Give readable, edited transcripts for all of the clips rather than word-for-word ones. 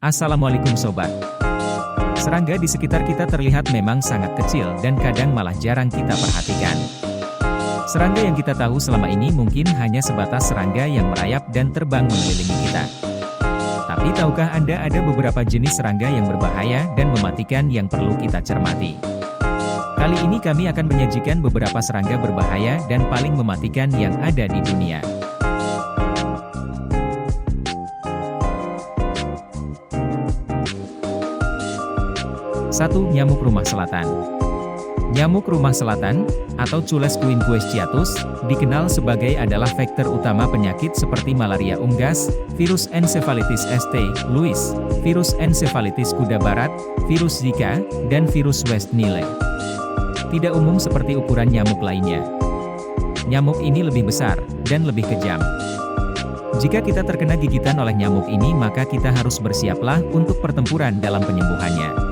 Assalamualaikum Sobat. Serangga di sekitar kita terlihat memang sangat kecil dan kadang malah jarang kita perhatikan. Serangga yang kita tahu selama ini mungkin hanya sebatas serangga yang merayap dan terbang mengelilingi kita. Tapi tahukah Anda ada beberapa jenis serangga yang berbahaya dan mematikan yang perlu kita cermati? Kali ini kami akan menyajikan beberapa serangga berbahaya dan paling mematikan yang ada di dunia. 1. Nyamuk rumah selatan. Nyamuk rumah selatan, atau Cules quinquesciatus, dikenal sebagai adalah vektor utama penyakit seperti malaria unggas, virus encephalitis St. Louis, virus encephalitis kuda barat, virus Zika, dan virus West Nile. Tidak umum seperti ukuran nyamuk lainnya. Nyamuk ini lebih besar, dan lebih kejam. Jika kita terkena gigitan oleh nyamuk ini maka kita harus bersiaplah untuk pertempuran dalam penyembuhannya.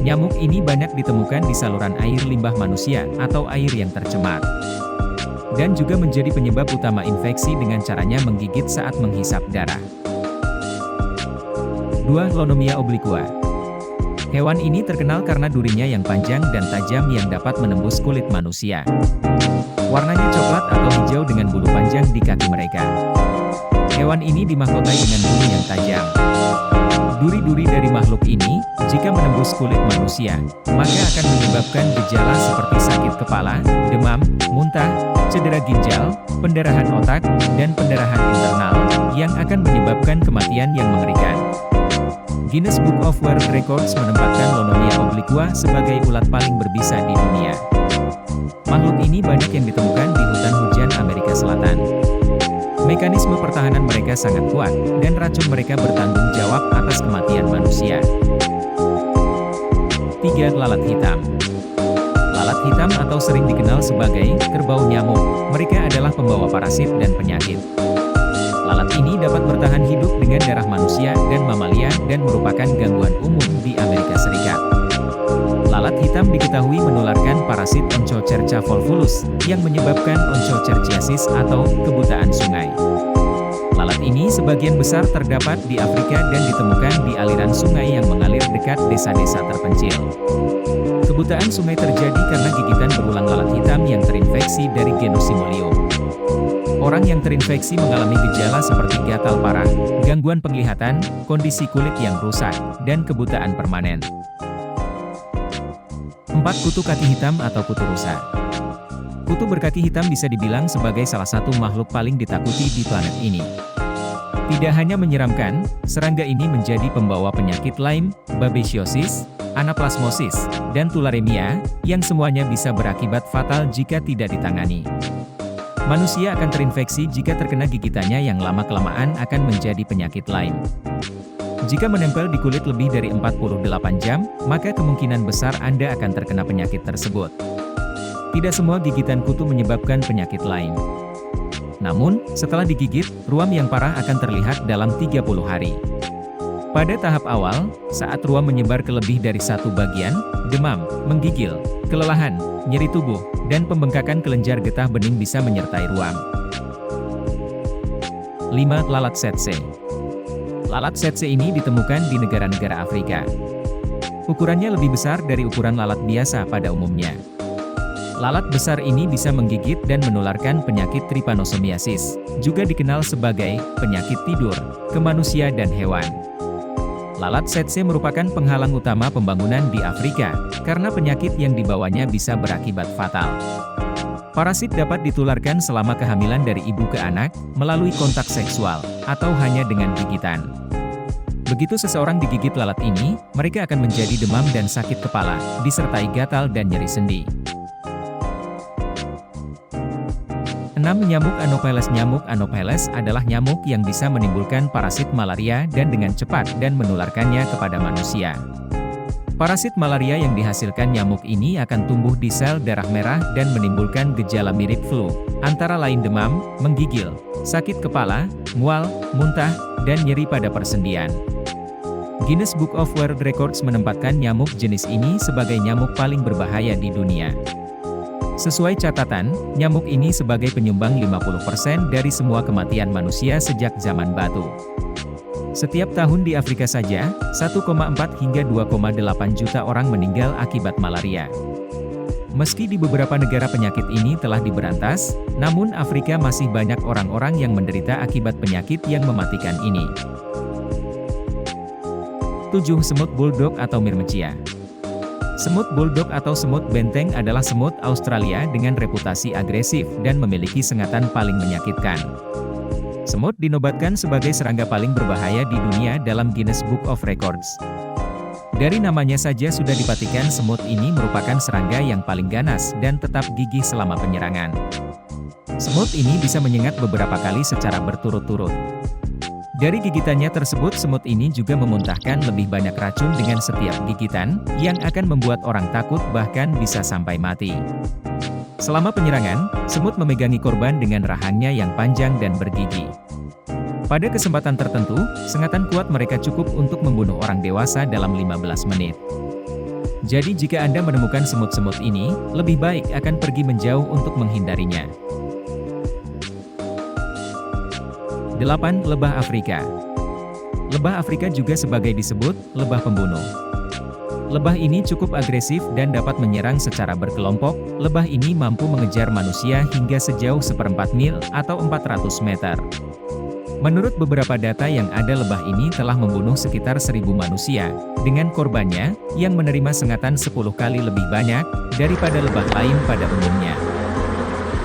Nyamuk ini banyak ditemukan di saluran air limbah manusia atau air yang tercemar. Dan juga menjadi penyebab utama infeksi dengan caranya menggigit saat menghisap darah. 2. Lonomia obliqua. Hewan ini terkenal karena durinya yang panjang dan tajam yang dapat menembus kulit manusia. Warnanya coklat atau hijau dengan bulu panjang di kaki mereka. Hewan ini dimahkotai dengan bulu yang tajam. Duri-duri dari makhluk ini, jika menembus kulit manusia, maka akan menyebabkan gejala seperti sakit kepala, demam, muntah, cedera ginjal, pendarahan otak, dan pendarahan internal, yang akan menyebabkan kematian yang mengerikan. Guinness Book of World Records menempatkan Lonomia obliqua sebagai ulat paling berbisa di dunia. Makhluk ini banyak yang ditemukan di hutan hujan Amerika Selatan. Mekanisme pertahanan mereka sangat kuat, dan racun mereka bertanggung jawab atas kematian manusia. 3. Lalat hitam. Lalat hitam atau sering dikenal sebagai kerbau nyamuk, mereka adalah pembawa parasit dan penyakit. Lalat ini dapat bertahan hidup dengan darah manusia dan mamalia dan merupakan gangguan umum di Amerika Serikat. Lalat hitam diketahui menularkan parasit Onchocerca volvulus, yang menyebabkan onchocerciasis atau kebutaan sungai. Lalat ini sebagian besar terdapat di Afrika dan ditemukan di aliran sungai yang mengalir dekat desa-desa terpencil. Kebutaan sungai terjadi karena gigitan berulang lalat hitam yang terinfeksi dari genus Simulium. Orang yang terinfeksi mengalami gejala seperti gatal parah, gangguan penglihatan, kondisi kulit yang rusak, dan kebutaan permanen. 4. Kutu kaki hitam atau kutu rusa. Kutu berkaki hitam bisa dibilang sebagai salah satu makhluk paling ditakuti di planet ini. Tidak hanya menyeramkan, serangga ini menjadi pembawa penyakit Lyme, babesiosis, anaplasmosis, dan tularemia, yang semuanya bisa berakibat fatal jika tidak ditangani. Manusia akan terinfeksi jika terkena gigitannya yang lama-kelamaan akan menjadi penyakit Lyme. Jika menempel di kulit lebih dari 48 jam, maka kemungkinan besar Anda akan terkena penyakit tersebut. Tidak semua gigitan kutu menyebabkan penyakit Lyme. Namun, setelah digigit, ruam yang parah akan terlihat dalam 30 hari. Pada tahap awal, saat ruam menyebar ke lebih dari satu bagian, demam, menggigil, kelelahan, nyeri tubuh, dan pembengkakan kelenjar getah bening bisa menyertai ruam. 5. Lalat tsetse. Lalat tsetse ini ditemukan di negara-negara Afrika. Ukurannya lebih besar dari ukuran lalat biasa pada umumnya. Lalat besar ini bisa menggigit dan menularkan penyakit trypanosomiasis, juga dikenal sebagai penyakit tidur, ke manusia dan hewan. Lalat tsetse merupakan penghalang utama pembangunan di Afrika, karena penyakit yang dibawanya bisa berakibat fatal. Parasit dapat ditularkan selama kehamilan dari ibu ke anak, melalui kontak seksual, atau hanya dengan gigitan. Begitu seseorang digigit lalat ini, mereka akan menjadi demam dan sakit kepala, disertai gatal dan nyeri sendi. 6. Nyamuk Anopheles. Nyamuk Anopheles adalah nyamuk yang bisa menimbulkan parasit malaria dan dengan cepat dan menularkannya kepada manusia. Parasit malaria yang dihasilkan nyamuk ini akan tumbuh di sel darah merah dan menimbulkan gejala mirip flu, antara lain demam, menggigil, sakit kepala, mual, muntah, dan nyeri pada persendian. Guinness Book of World Records menempatkan nyamuk jenis ini sebagai nyamuk paling berbahaya di dunia. Sesuai catatan, nyamuk ini sebagai penyumbang 50% dari semua kematian manusia sejak zaman batu. Setiap tahun di Afrika saja, 1,4 hingga 2,8 juta orang meninggal akibat malaria. Meski di beberapa negara penyakit ini telah diberantas, namun Afrika masih banyak orang-orang yang menderita akibat penyakit yang mematikan ini. 7. Semut Bulldog atau Myrmecia. Semut Bulldog atau semut benteng adalah semut Australia dengan reputasi agresif dan memiliki sengatan paling menyakitkan. Semut dinobatkan sebagai serangga paling berbahaya di dunia dalam Guinness Book of Records. Dari namanya saja sudah dipastikan semut ini merupakan serangga yang paling ganas dan tetap gigih selama penyerangan. Semut ini bisa menyengat beberapa kali secara berturut-turut. Dari gigitannya tersebut, semut ini juga memuntahkan lebih banyak racun dengan setiap gigitan, yang akan membuat orang takut bahkan bisa sampai mati. Selama penyerangan, semut memegangi korban dengan rahangnya yang panjang dan bergigi. Pada kesempatan tertentu, sengatan kuat mereka cukup untuk membunuh orang dewasa dalam 15 menit. Jadi jika Anda menemukan semut-semut ini, lebih baik akan pergi menjauh untuk menghindarinya. 8. Lebah Afrika. Lebah Afrika juga sebagai disebut lebah pembunuh. Lebah ini cukup agresif dan dapat menyerang secara berkelompok. Lebah ini mampu mengejar manusia hingga sejauh 1/4 mil atau 400 meter. Menurut beberapa data yang ada, lebah ini telah membunuh sekitar 1.000 manusia, dengan korbannya yang menerima sengatan 10 kali lebih banyak daripada lebah lain pada umumnya.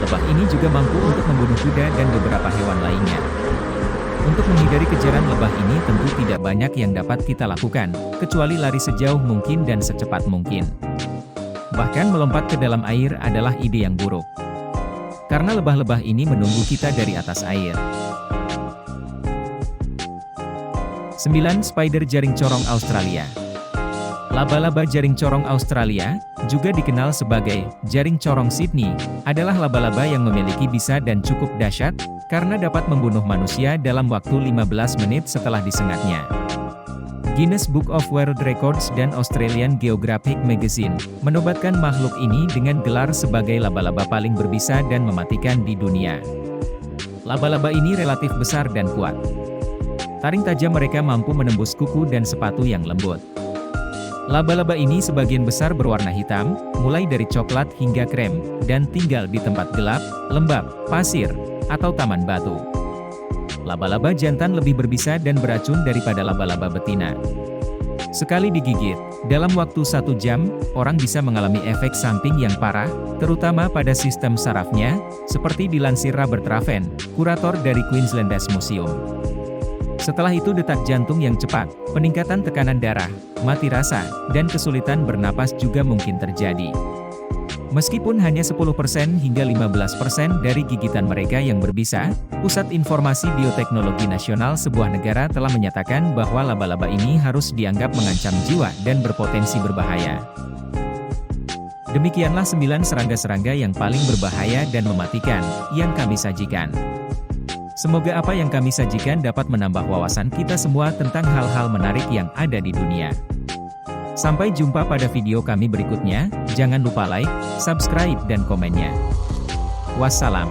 Lebah ini juga mampu untuk membunuh kuda dan beberapa hewan lainnya. Untuk menghindari kejaran lebah ini tentu tidak banyak yang dapat kita lakukan, kecuali lari sejauh mungkin dan secepat mungkin. Bahkan melompat ke dalam air adalah ide yang buruk. Karena lebah-lebah ini menunggu kita dari atas air. 9. Spider jaring corong Australia. Laba-laba jaring corong Australia, juga dikenal sebagai jaring corong Sydney, adalah laba-laba yang memiliki bisa dan cukup dahsyat, karena dapat membunuh manusia dalam waktu 15 menit setelah disengatnya. Guinness Book of World Records dan Australian Geographic Magazine menobatkan makhluk ini dengan gelar sebagai laba-laba paling berbisa dan mematikan di dunia. Laba-laba ini relatif besar dan kuat. Taring tajam mereka mampu menembus kuku dan sepatu yang lembut. Laba-laba ini sebagian besar berwarna hitam, mulai dari coklat hingga krem, dan tinggal di tempat gelap, lembab, pasir, atau taman batu. Laba-laba jantan lebih berbisa dan beracun daripada laba-laba betina. Sekali digigit, dalam waktu 1 jam, orang bisa mengalami efek samping yang parah, terutama pada sistem sarafnya, seperti dilansir Robert Raven, kurator dari Queensland Museum. Setelah itu detak jantung yang cepat, peningkatan tekanan darah, mati rasa, dan kesulitan bernapas juga mungkin terjadi. Meskipun hanya 10% hingga 15% dari gigitan mereka yang berbisa, Pusat Informasi Bioteknologi Nasional sebuah negara telah menyatakan bahwa laba-laba ini harus dianggap mengancam jiwa dan berpotensi berbahaya. Demikianlah 9 serangga-serangga yang paling berbahaya dan mematikan, yang kami sajikan. Semoga apa yang kami sajikan dapat menambah wawasan kita semua tentang hal-hal menarik yang ada di dunia. Sampai jumpa pada video kami berikutnya, jangan lupa like, subscribe dan komennya. Wassalam.